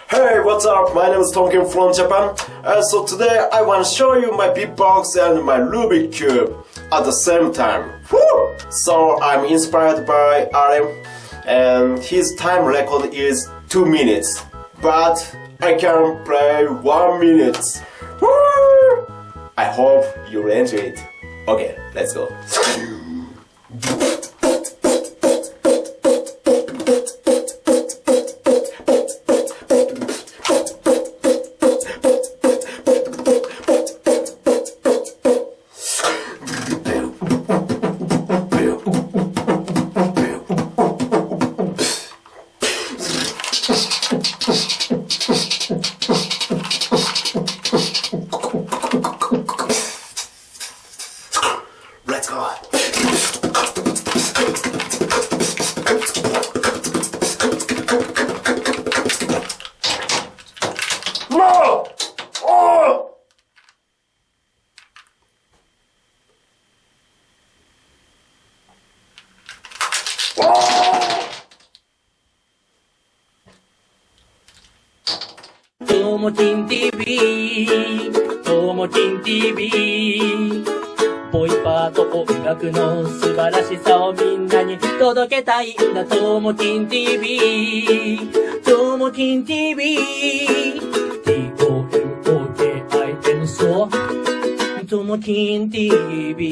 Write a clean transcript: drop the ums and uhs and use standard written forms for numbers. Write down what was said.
Hey, what's up? My name is TOMOKIN from Japan. So today I want to show you my beatbox and my Rubik's cube at the same time. Woo! So I'm inspired by alem, and his time record is 2 minutes, but I can play 1 minute. Woo! I hope you'll enjoy it. Okay, let's go. Let's go. No! Oh! TOMOKIN TV トモキン TV ボイパーと音楽の素晴らしさをみんなに届けたいんだ。TOMOKIN TV トモキン TV TOMOKIN アイテムそうTOMOKIN TV